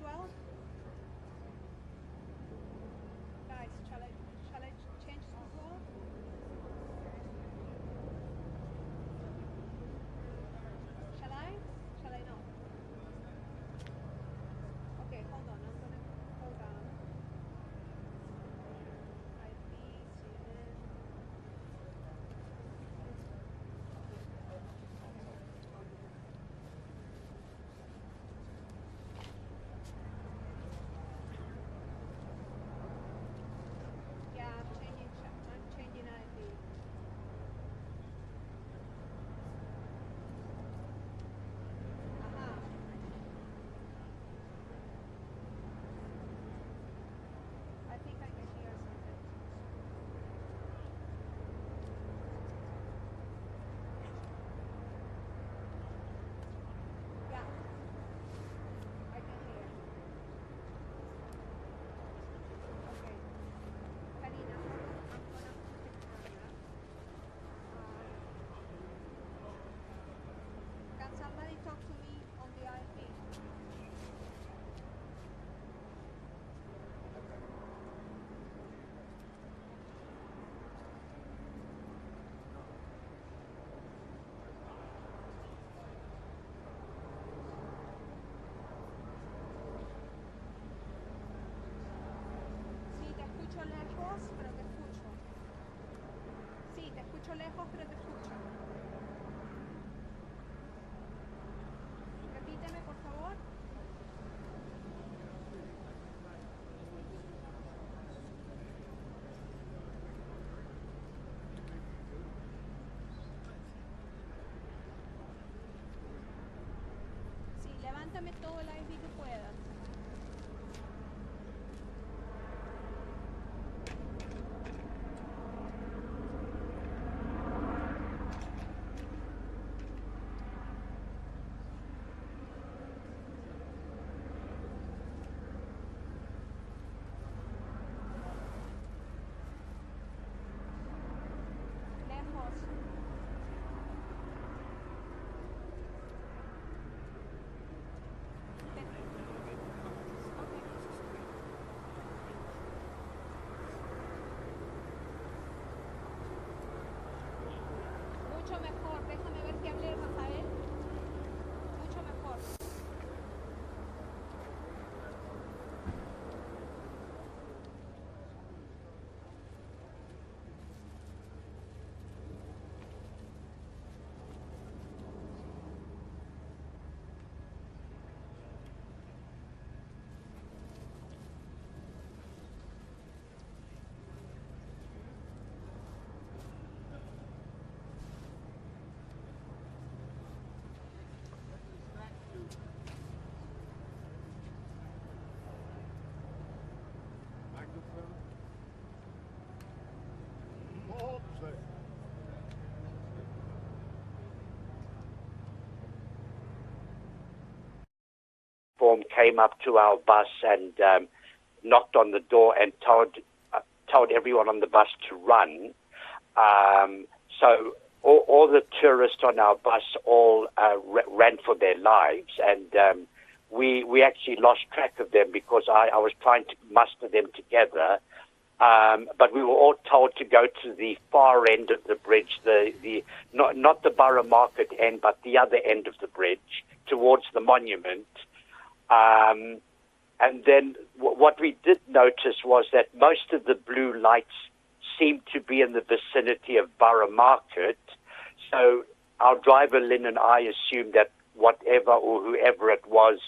well? Guys, shall I change it as well? Shall I? Shall I not? Okay, hold on. I'm gonna go down. IP, CNN. Yeah, I'm changing IP. Aha. I think I can hear something. Yeah, I can hear. Okay. Karina, hold on. I'm gonna put the camera. Can somebody talk to me on the IP? Sí, te escucho lejos, pero te escucho. Sí, te escucho lejos, pero te escucho. Repíteme, por favor. Sí, levántame todo el IP que puedas. Lejos. Mucho mejor. Déjame ver si hablé, Rafael. Mucho mejor. Came up to our bus and knocked on the door and told everyone on the bus to run. So all the tourists on our bus all ran for their lives, and we actually lost track of them because I was trying to muster them together. But we were all told to go to the far end of the bridge, not the Borough Market end, but the other end of the bridge towards the monument. And then what we did notice was that most of the blue lights seemed to be in the vicinity of Borough Market. So our driver, Lynn, and I assumed that whatever or whoever it was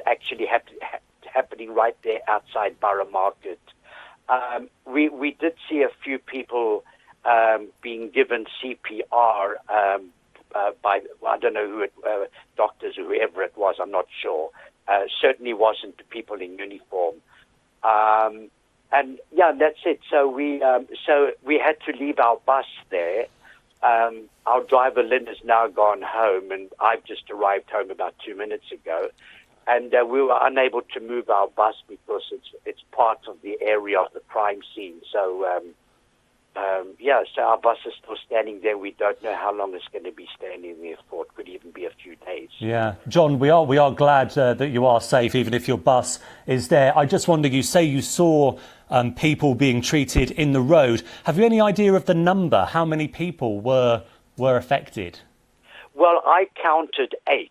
actually happening right there outside Borough Market. We did see a few people being given CPR by, I don't know who doctors or whoever it was, I'm not sure. Certainly wasn't people in uniform. And yeah, that's it. So we had to leave our bus there. Our driver, Lynn, has now gone home, and I've just arrived home about 2 minutes ago. And we were unable to move our bus because it's part of the area of the crime scene. So yeah, so our bus is still standing there. We don't know how long it's going to be standing there for. It could even be a few days. Yeah, John, we are glad that you are safe, even if your bus is there. I just wonder, you say you saw people being treated in the road. Have you any idea of the number? How many people were affected? Well, I counted 8.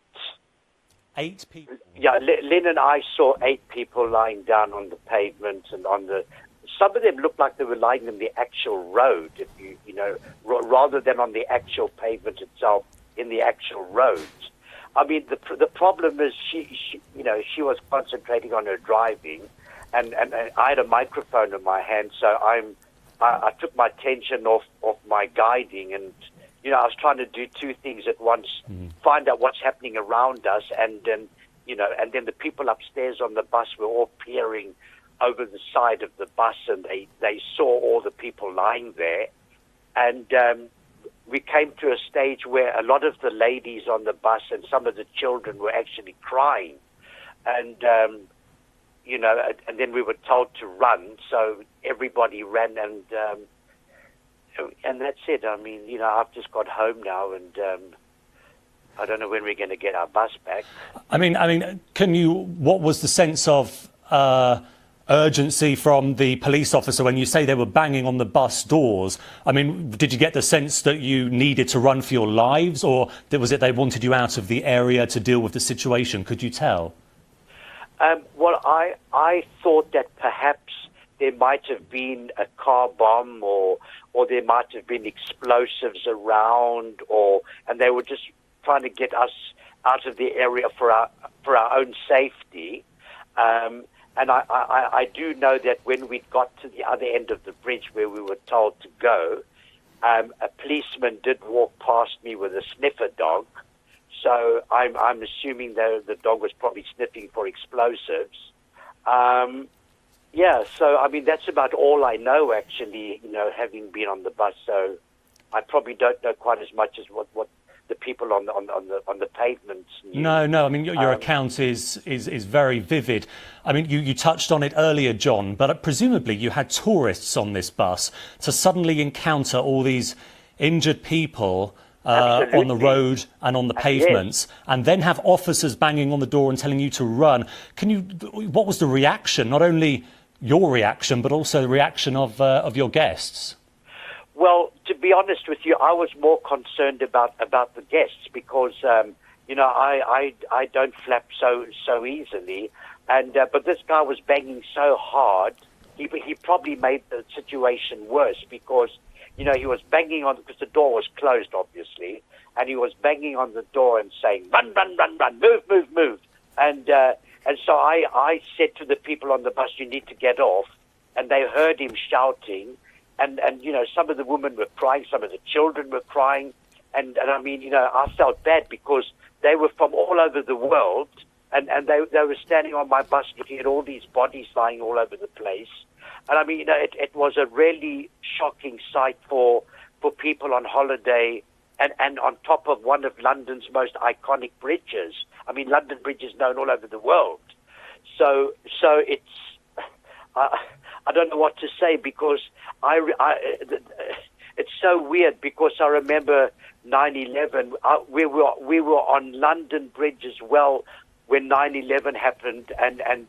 8 people? Yeah, Lynn and I saw 8 people lying down on the pavement and on the... Some of them looked like they were lying in the actual road, if you know, rather than on the actual pavement itself, in the actual roads. I mean, the problem is she was concentrating on her driving, and I had a microphone in my hand, so I took my attention off my guiding, and I was trying to do 2 things at once: find out what's happening around us, and then the people upstairs on the bus were all peering over the side of the bus, and they saw all the people lying there. And we came to a stage where a lot of the ladies on the bus and some of the children were actually crying. And, and then we were told to run, so everybody ran, and that's it. I mean, I've just got home now, and I don't know when we're going to get our bus back. I mean, what was the sense of urgency from the police officer when you say they were banging on the bus doors? I mean, did you get the sense that you needed to run for your lives, or was it they wanted you out of the area to deal with the situation? Could you tell? Well, I thought that perhaps there might have been a car bomb, or there might have been explosives around, and they were just trying to get us out of the area for our own safety. And I do know that when we got to the other end of the bridge where we were told to go, a policeman did walk past me with a sniffer dog. So I'm assuming that the dog was probably sniffing for explosives. Yeah, so I mean that's about all I know actually. Having been on the bus, so I probably don't know quite as much as what the people on the pavements knew. No. I mean, your account is very vivid. I mean, you touched on it earlier, John, but presumably you had tourists on this bus to suddenly encounter all these injured people on the road and on the pavements, yes, and then have officers banging on the door and telling you to run. What was the reaction? Not only your reaction, but also the reaction of your guests? Well, to be honest with you, I was more concerned about the guests because I don't flap so easily, and but this guy was banging so hard, he probably made the situation worse because he was banging on because the door was closed, obviously, and he was banging on the door and saying run, run, run, run, move, move, and so I said to the people on the bus, you need to get off, and they heard him shouting. And some of the women were crying, some of the children were crying, and I mean, I felt bad because they were from all over the world, and they were standing on my bus looking at all these bodies lying all over the place. And I mean, it was a really shocking sight for people on holiday, and on top of one of London's most iconic bridges. I mean, London Bridge is known all over the world. So it's... I don't know what to say because it's so weird because I remember 9/11. We were on London Bridge as well when 9/11 happened, and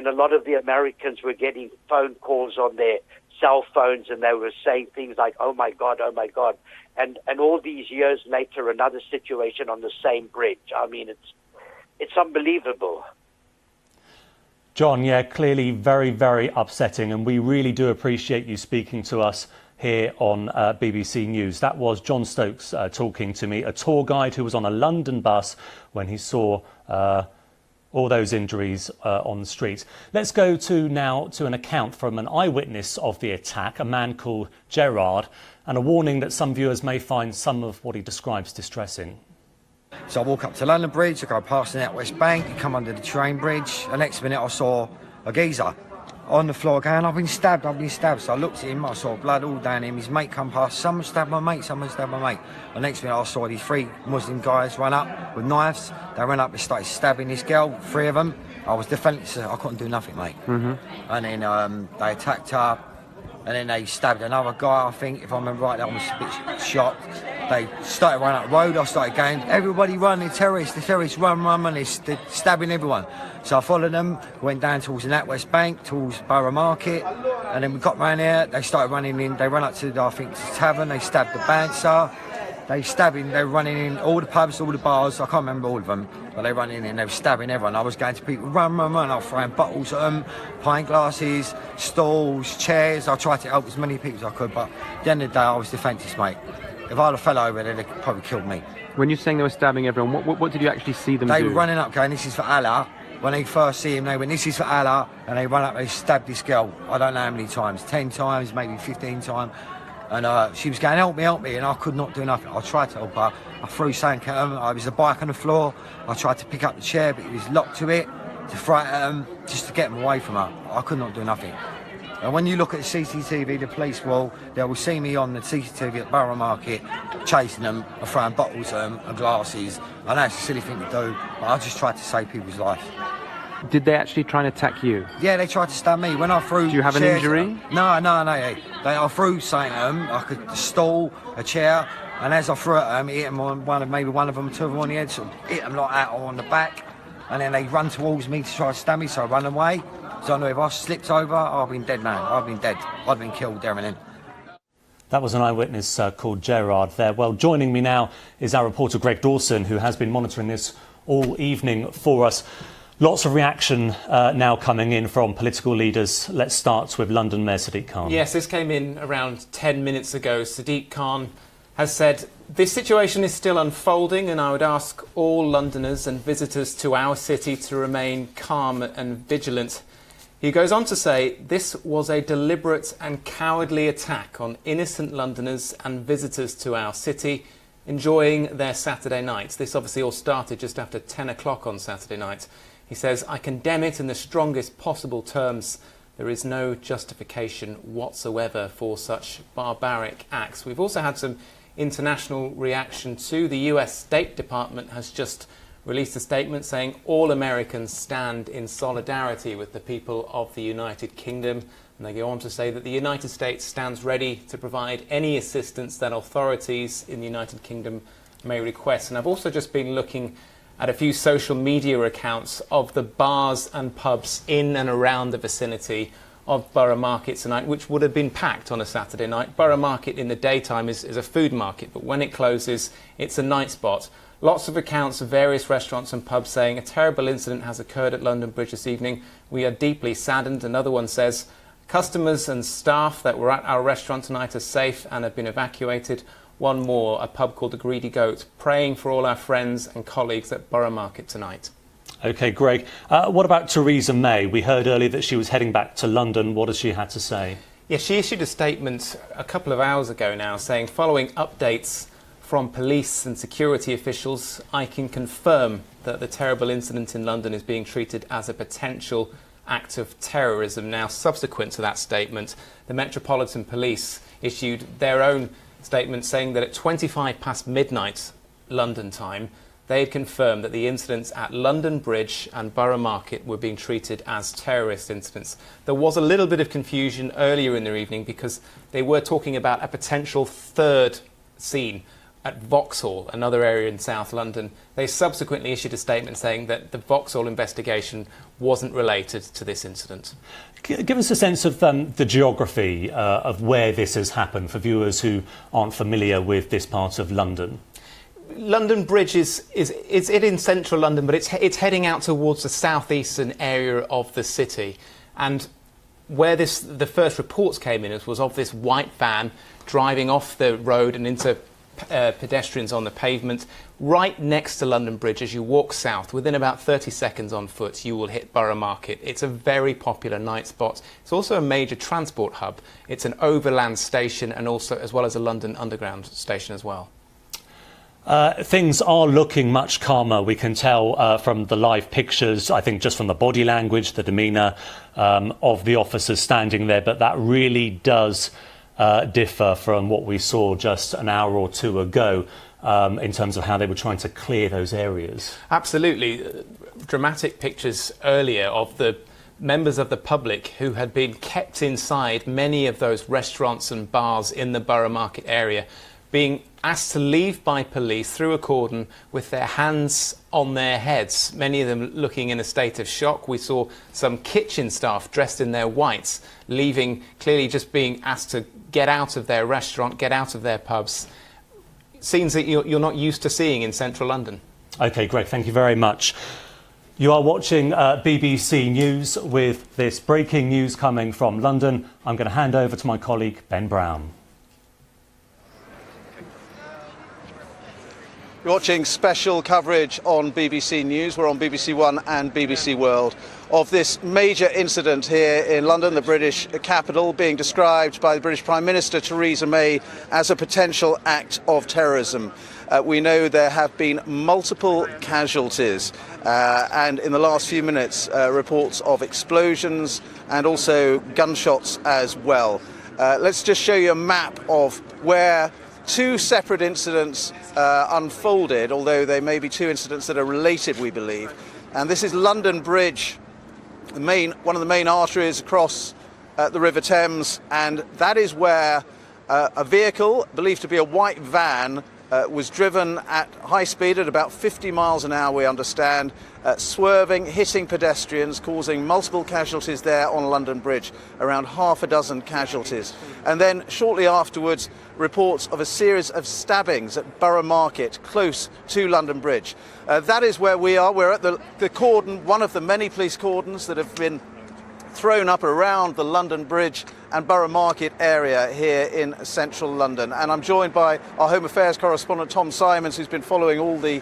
a lot of the Americans were getting phone calls on their cell phones, and they were saying things like, "Oh my God, oh my God," and all these years later, another situation on the same bridge. I mean, it's unbelievable. John, yeah, clearly very, very upsetting, and we really do appreciate you speaking to us here on BBC News. That was John Stokes talking to me, a tour guide who was on a London bus when he saw all those injuries on the street. Let's go now to an account from an eyewitness of the attack, a man called Gerard, and a warning that some viewers may find some of what he describes distressing. So I walk up to London Bridge, I go past the NatWest Bank, you come under the train bridge. The next minute I saw a geezer on the floor going, I've been stabbed. So I looked at him, I saw blood all down him. His mate come past, someone stabbed my mate. The next minute I saw these 3 Muslim guys run up with knives. They ran up and started stabbing this girl, 3 of them. I was defenseless, I couldn't do nothing, mate. And then they attacked her. and then they stabbed another guy, I think, if I remember right. That was a bit shocked. They started running up the road. I started going, everybody run, the terrorists, run, and they're stabbing everyone. So I followed them, went down towards the NatWest Bank, towards Borough Market, and then we got round there. They started running in. They ran up to, I think, the tavern. They stabbed the bouncer. They were running in all the pubs, all the bars. I can't remember all of them, but they were running in. They were stabbing everyone. I was going to people, run. I was throwing bottles at them, pint glasses, stools, chairs. I tried to help as many people as I could, but at the end of the day, I was defenceless, mate. If I'd have fell over there, they'd probably killed me. When you're saying they were stabbing everyone, what did you actually see them do? They were running up going, this is for Allah. When they first see him, they went, this is for Allah. And they run up, they stabbed this girl. I don't know how many times, 10 times, maybe 15 times. And she was going, help me, and I could not do nothing. I tried to help her. I threw something at him. I was a bike on the floor. I tried to pick up the chair, but he was locked to it, to throw it at him, just to get him away from her. I could not do nothing. And when you look at the CCTV, the police they will see me on the CCTV at Borough Market, chasing them, or throwing bottles at them, and glasses. I know it's a silly thing to do, but I just tried to save people's life. Did they actually try and attack you? Yeah, they tried to stab me. When I threw... Do you have an injury? No. I threw something at them, like a stool, a chair, and as I threw it at them, it hit them on maybe one of them, two of them on the head, so hit them like that or on the back, and then they run towards me to try to stab me, so I run away. So I know if I slipped over, I'd been dead, man. I'd been dead. I'd been killed there and then. That was an eyewitness called Gerard there. Well, joining me now is our reporter Greg Dawson, who has been monitoring this all evening for us. Lots of reaction now coming in from political leaders. Let's start with London Mayor Sadiq Khan. Yes, this came in around 10 minutes ago. Sadiq Khan has said, this situation is still unfolding and I would ask all Londoners and visitors to our city to remain calm and vigilant. He goes on to say, this was a deliberate and cowardly attack on innocent Londoners and visitors to our city enjoying their Saturday night. This obviously all started just after 10 o'clock on Saturday night. He says, I condemn it in the strongest possible terms. There is no justification whatsoever for such barbaric acts. We've also had some international reaction too. The US State Department has just released a statement saying all Americans stand in solidarity with the people of the United Kingdom. And they go on to say that the United States stands ready to provide any assistance that authorities in the United Kingdom may request. And I've also just been looking at a few social media accounts of the bars and pubs in and around the vicinity of Borough Market tonight, which would have been packed on a Saturday night. Borough Market in the daytime is a food market, but when it closes, it's a night spot. Lots of accounts of various restaurants and pubs saying a terrible incident has occurred at London Bridge this evening. We are deeply saddened. Another one says, customers and staff that were at our restaurant tonight are safe and have been evacuated. One more, a pub called the Greedy Goat, praying for all our friends and colleagues at Borough Market tonight. OK, Greg. What about Theresa May? We heard earlier that she was heading back to London. What has she had to say? Yes, she issued a statement a couple of hours ago now saying, following updates from police and security officials, I can confirm that the terrible incident in London is being treated as a potential act of terrorism. Now, subsequent to that statement, the Metropolitan Police issued their own statement saying that at 25 past midnight London time, they had confirmed that the incidents at London Bridge and Borough Market were being treated as terrorist incidents. There was a little bit of confusion earlier in the evening because they were talking about a potential third scene at Vauxhall, another area in South London. They subsequently issued a statement saying that the Vauxhall investigation wasn't related to this incident. Give us a sense of the geography of where this has happened for viewers who aren't familiar with this part of London. London Bridge is in central London, but it's heading out towards the southeastern area of the city. And where the first reports came in was of this white van driving off the road and into pedestrians on the pavement right next to London Bridge. As you walk south, within about 30 seconds on foot, you will hit Borough Market. It's a very popular night spot. It's also a major transport hub. It's an overland station and also as well as a London Underground station as well. Things are looking much calmer. We can tell from the live pictures, I think just from the body language, the demeanour of the officers standing there, but that really does differ from what we saw just an hour or two ago in terms of how they were trying to clear those areas. Absolutely. Dramatic pictures earlier of the members of the public who had been kept inside many of those restaurants and bars in the Borough Market area, being asked to leave by police through a cordon with their hands on their heads, many of them looking in a state of shock. We saw some kitchen staff dressed in their whites leaving, clearly just being asked to get out of their restaurant, get out of their pubs. Scenes that you're not used to seeing in central London. OK, great, thank you very much. You are watching BBC News with this breaking news coming from London. I'm going to hand over to my colleague Ben Brown. You're watching special coverage on BBC News. We're on BBC One and BBC World of this major incident here in London, the British capital, being described by the British Prime Minister Theresa May as a potential act of terrorism. We know there have been multiple casualties and in the last few minutes reports of explosions and also gunshots as well. Let's just show you a map of where two separate incidents unfolded, although they may be two incidents that are related, we believe. And this is London Bridge, one of the main arteries across the River Thames, and that is where a vehicle, believed to be a white van, was driven at high speed at about 50 miles an hour, we understand, swerving, hitting pedestrians, causing multiple casualties there on London Bridge, around half a dozen casualties. And then shortly afterwards, reports of a series of stabbings at Borough Market, close to London Bridge. That is where we are. We're at the cordon, one of the many police cordons that have been thrown up around the London Bridge and Borough Market area here in central London. And I'm joined by our Home Affairs correspondent Tom Simons, who's been following all the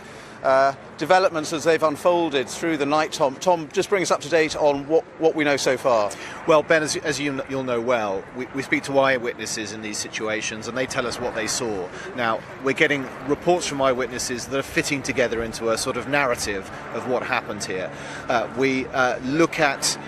developments as they've unfolded through the night. Tom, just bring us up to date on what we know so far. Well, Ben, as you'll know well, we speak to eyewitnesses in these situations and they tell us what they saw. Now, we're getting reports from eyewitnesses that are fitting together into a sort of narrative of what happened here. We look at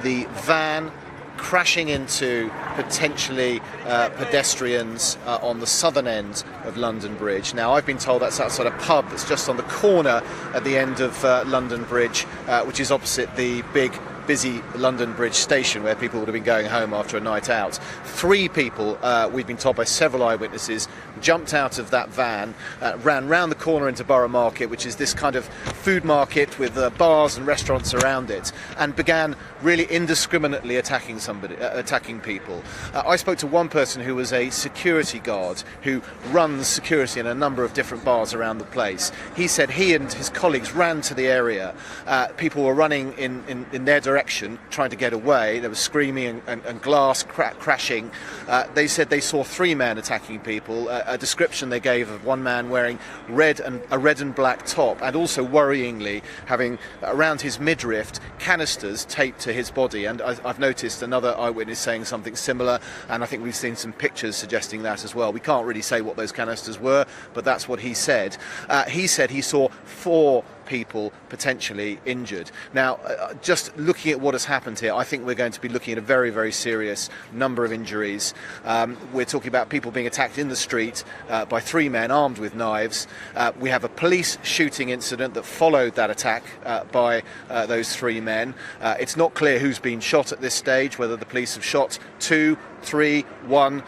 the van crashing into potentially pedestrians on the southern end of London Bridge. Now, I've been told that's outside a pub that's just on the corner at the end of London Bridge, which is opposite the big busy London Bridge station where people would have been going home after a night out. 3 people, we've been told by several eyewitnesses, jumped out of that van, ran round the corner into Borough Market, which is this kind of food market with bars and restaurants around it, and began really indiscriminately attacking people. I spoke to one person who was a security guard who runs security in a number of different bars around the place. He said he and his colleagues ran to the area. People were running in their direction, trying to get away. There was screaming and glass crashing. They said they saw 3 men attacking people. A description they gave of one man wearing a red and black top, and also worryingly having around his midriff canisters taped to his body. And I've noticed another eyewitness saying something similar, and I think we've seen some pictures suggesting that as well. We can't really say what those canisters were, but that's what he said. He said he saw 4 people potentially injured. Now, just looking at what has happened here, I think we're going to be looking at a very, very serious number of injuries. We're talking about people being attacked in the street by 3 men armed with knives. We have a police shooting incident that followed that attack by those 3 men. It's not clear who's been shot at this stage, whether the police have shot 2, 3, 1,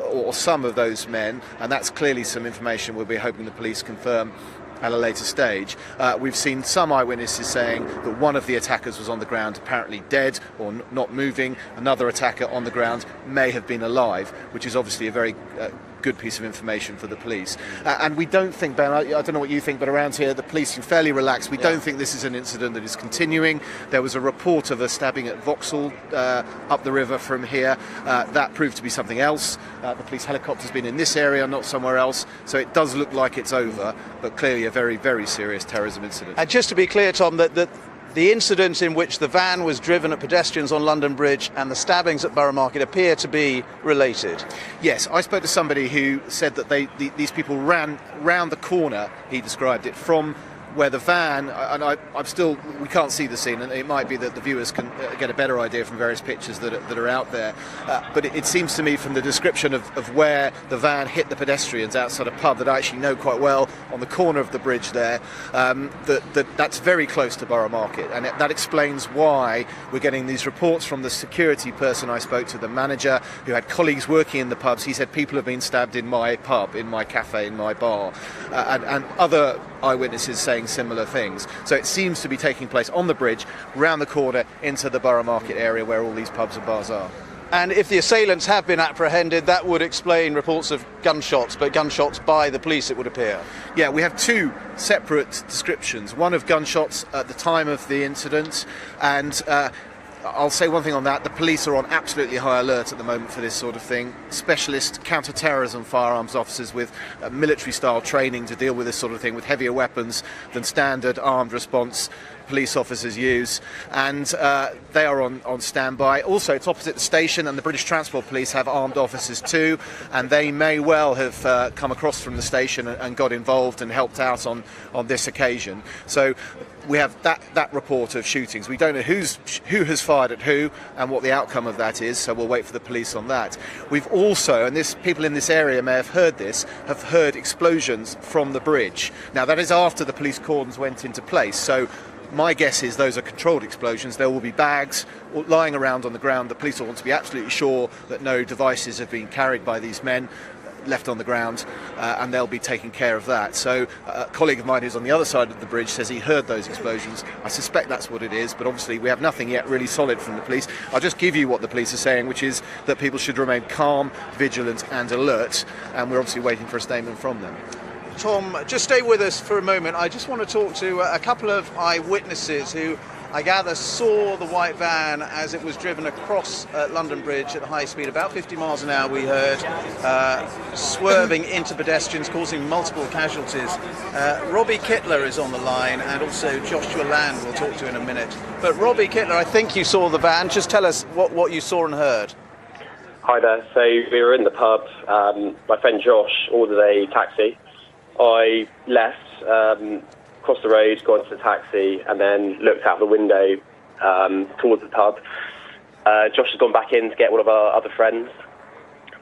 or some of those men, and that's clearly some information we'll be hoping the police confirm at a later stage. We've seen some eyewitnesses saying that one of the attackers was on the ground, apparently dead or not moving. Another attacker on the ground may have been alive, which is obviously a very good piece of information for the police. And we don't think, Ben, I don't know what you think, but around here the police seem fairly relaxed. We don't think this is an incident that is continuing. There was a report of a stabbing at Vauxhall up the river from here. That proved to be something else. The police helicopter's been in this area, not somewhere else. So it does look like it's over, but clearly a very, very serious terrorism incident. And just to be clear, Tom, that the incidents in which the van was driven at pedestrians on London Bridge and the stabbings at Borough Market appear to be related. Yes, I spoke to somebody who said that these people ran round the corner, he described it, from where the van, and we can't see the scene, and it might be that the viewers can get a better idea from various pictures that are out there, but it seems to me from the description of where the van hit the pedestrians outside a pub that I actually know quite well, on the corner of the bridge there, that's very close to Borough Market, and that explains why we're getting these reports from the security person I spoke to, the manager, who had colleagues working in the pubs. He said people have been stabbed in my pub, in my cafe, in my bar, and other eyewitnesses saying similar things. So it seems to be taking place on the bridge, round the corner into the Borough Market area where all these pubs and bars are. And if the assailants have been apprehended, that would explain reports of gunshots, but gunshots by the police, it would appear. Yeah, we have two separate descriptions. One of gunshots at the time of the incident, and I'll say one thing on that. The police are on absolutely high alert at the moment for this sort of thing. Specialist counter-terrorism firearms officers with military-style training to deal with this sort of thing, with heavier weapons than standard armed response police officers use, and they are on standby. Also, it's opposite the station, and the British Transport Police have armed officers too, and they may well have come across from the station and got involved and helped out on this occasion. So we have that report of shootings. We don't know who has fired at who and what the outcome of that is, so we'll wait for the police on that. We've also, and people in this area may have heard this, have heard explosions from the bridge. Now, that is after the police cordons went into place, so my guess is those are controlled explosions. There will be bags lying around on the ground. The police will want to be absolutely sure that no devices have been carried by these men, left on the ground, and they'll be taking care of that. So a colleague of mine who's on the other side of the bridge says he heard those explosions. I suspect that's what it is, but obviously we have nothing yet really solid from the police. I'll just give you what the police are saying, which is that people should remain calm, vigilant and alert, and we're obviously waiting for a statement from them. Tom, just stay with us for a moment. I just want to talk to a couple of eyewitnesses who, I gather, saw the white van as it was driven across London Bridge at high speed, about 50 miles an hour, we heard, swerving into pedestrians, causing multiple casualties. Robbie Kittler is on the line, and also Joshua Land we'll talk to in a minute. But Robbie Kittler, I think you saw the van. Just tell us what you saw and heard. Hi there. So we were in the pub. My friend Josh ordered a taxi. I left, crossed the road, got into the taxi, and then looked out the window towards the pub. Josh has gone back in to get one of our other friends.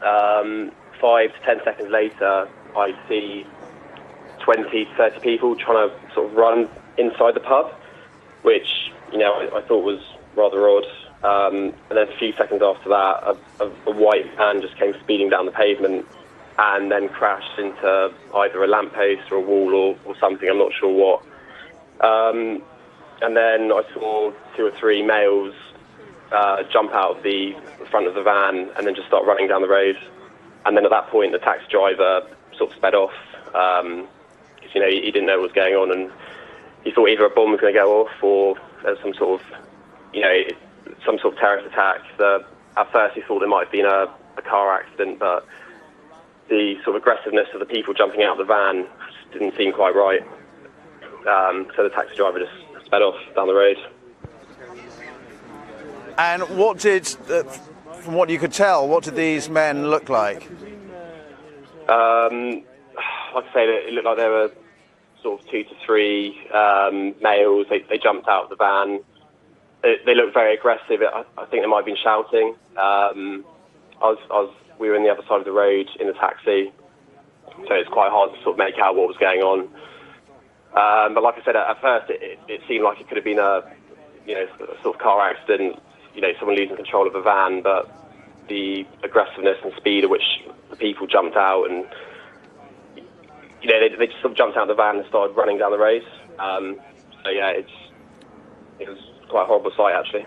5 to 10 seconds later, I see 20 to 30 people trying to sort of run inside the pub, which, I thought was rather odd. And then a few seconds after that, a white van just came speeding down the pavement and then crashed into either a lamppost or a wall or something, I'm not sure what. And then I saw 2 or 3 males jump out of the front of the van and then just start running down the road. And then at that point, the taxi driver sort of sped off because, he didn't know what was going on, and he thought either a bomb was going to go off or there's some sort of terrorist attack. At first, he thought it might have been a car accident, but the sort of aggressiveness of the people jumping out of the van didn't seem quite right. So the taxi driver just sped off down the road. And what did, from what you could tell, what did these men look like? Like I say, it looked like there were sort of 2 to 3 males. They jumped out of the van. They looked very aggressive. I think they might have been shouting. We were on the other side of the road in the taxi, so it's quite hard to sort of make out what was going on. But like I said, at first it seemed like it could have been a sort of car accident, someone losing control of a van. But the aggressiveness and speed at which the people jumped out, and they just sort of jumped out of the van and started running down the road. So yeah, it was quite a horrible sight actually.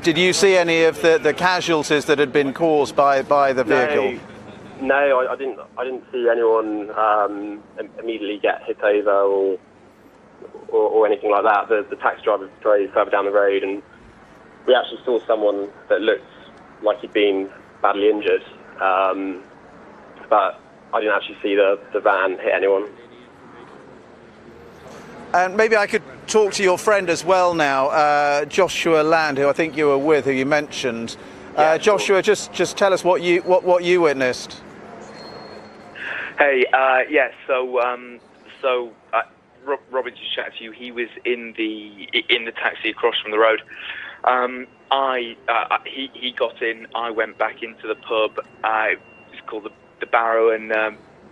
Did you see any of the casualties that had been caused by the vehicle? No, I didn't see anyone immediately get hit over or anything like that. The taxi driver drove further down the road, and we actually saw someone that looked like he'd been badly injured, but I didn't actually see the van hit anyone. And maybe I could talk to your friend as well now, Joshua Land, who I think you were with, who you mentioned. Joshua, just tell us what you witnessed. Hey, yes. So So Robin just chatted to you. He was in the taxi across from the road. He got in. I went back into the pub. It's called the Barrow and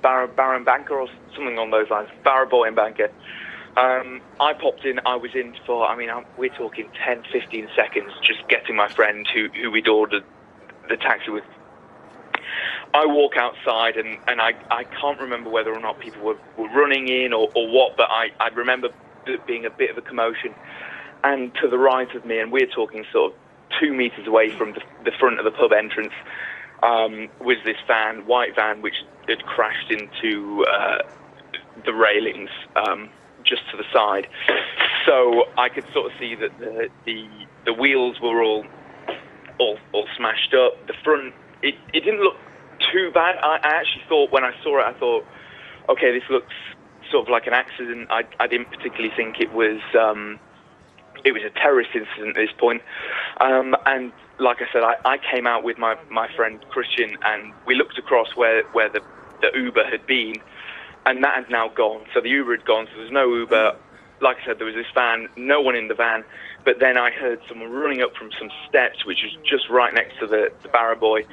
Barrow and Banker or something on those lines. Barrow Boy and Banker. I popped in. I was in for. We're talking 10, 15 seconds, just getting my friend who we'd ordered the taxi with. I walk outside and I can't remember whether or not people were running in or what, but I remember it being a bit of a commotion. And to the right of me, and we're talking sort of 2 meters away from the front of the pub entrance, was this white van, which had crashed into the railings just to the side. So I could sort of see that the wheels were all smashed up. The front, it didn't look too bad. I actually thought, when I saw it, I thought, okay, this looks sort of like an accident. I didn't particularly think it was a terrorist incident at this point. And like I said, I came out with my friend Christian, and we looked across where the Uber had been, and that had now gone. So the Uber had gone, so there's no Uber. Like I said, there was this van, no one in the van. But then I heard someone running up from some steps, which was just right next to the Barrow Boy.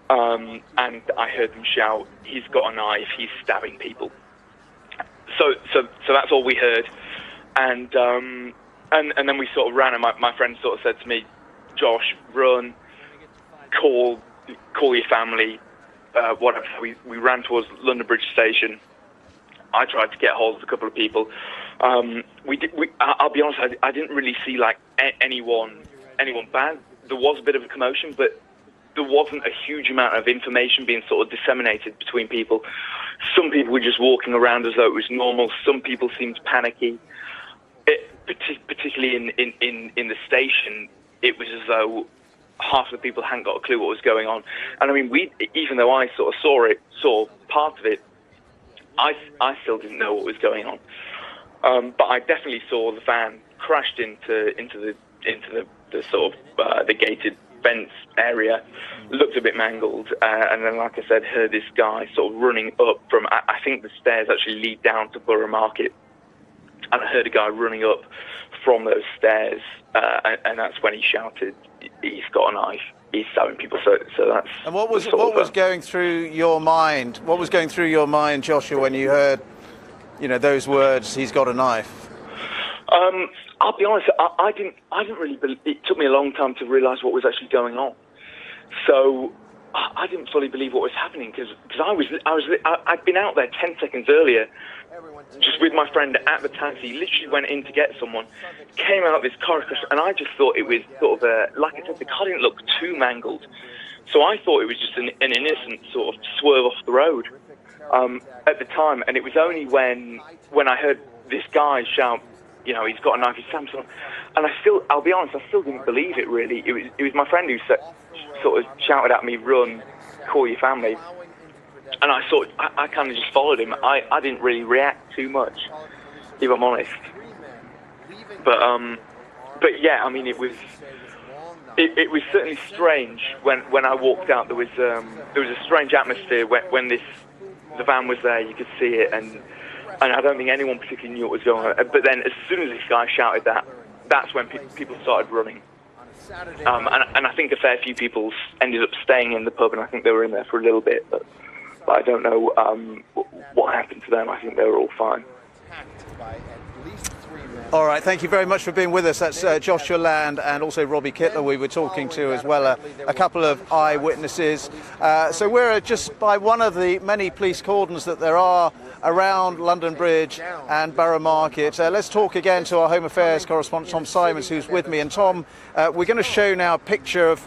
And I heard them shout, "He's got a knife, he's stabbing people." So that's all we heard. And then we sort of ran, and my friend sort of said to me, "Josh, run, call your family, whatever." We ran towards London Bridge Station. I tried to get hold of a couple of people. I'll be honest, I didn't really see like anyone bad. There was a bit of a commotion, but there wasn't a huge amount of information being sort of disseminated between people. Some people were just walking around as though it was normal. Some people seemed panicky. Particularly in the station, it was as though half the people hadn't got a clue what was going on. And I mean, even though I sort of saw part of it, I still didn't know what was going on. But I definitely saw the van crashed into the sort of the gated fence area, looked a bit mangled, and then, like I said, heard this guy sort of running up from. I think the stairs actually lead down to Borough Market. And I heard a guy running up from those stairs, and that's when he shouted, "He's got a knife, he's stabbing people." So that's. And what was going through your mind? What was going through your mind, Joshua, when you heard, those words, "He's got a knife"? I'll be honest. I didn't really. It took me a long time to realise what was actually going on. So I didn't fully believe what was happening because I'd been out there 10 seconds earlier, just with my friend at the taxi. Literally went in to get someone, came out this car crash, and I just thought it was sort of like I said, the car didn't look too mangled, so I thought it was just an innocent sort of swerve off the road at the time. And it was only when I heard this guy shout, "He's got a knife, he's stabbing someone," and I'll be honest, I still didn't believe it really. It was my friend who sort of shouted at me, "Run, call your family." And I kind of just followed him. I didn't really react too much, if I'm honest. But yeah, I mean, it was certainly strange when I walked out. There was a strange atmosphere when the van was there. You could see it, and I don't think anyone particularly knew what was going on. But then, as soon as this guy shouted that's when people started running. And I think a fair few people ended up staying in the pub, and I think they were in there for a little bit. But I don't know what happened to them. I think they were all fine. All right, thank you very much for being with us. That's Joshua Land and also Robbie Kittler we were talking to as well, a couple of eyewitnesses. So we're just by one of the many police cordons that there are around London Bridge and Borough Market. Let's talk again to our Home Affairs correspondent Tom Simons, who's with me. And Tom, we're going to show now a picture of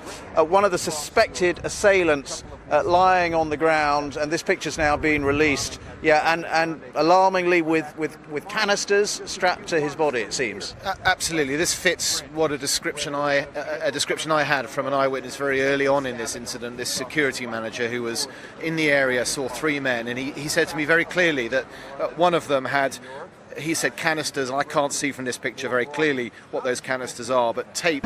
one of the suspected assailants lying on the ground, and this picture's now been released. Yeah, and alarmingly with canisters strapped to his body, it seems. Absolutely, this fits what a description I had from an eyewitness very early on in this incident. This security manager who was in the area saw three men, and he said to me very clearly that one of them had, he said, canisters, and I can't see from this picture very clearly what those canisters are, but tape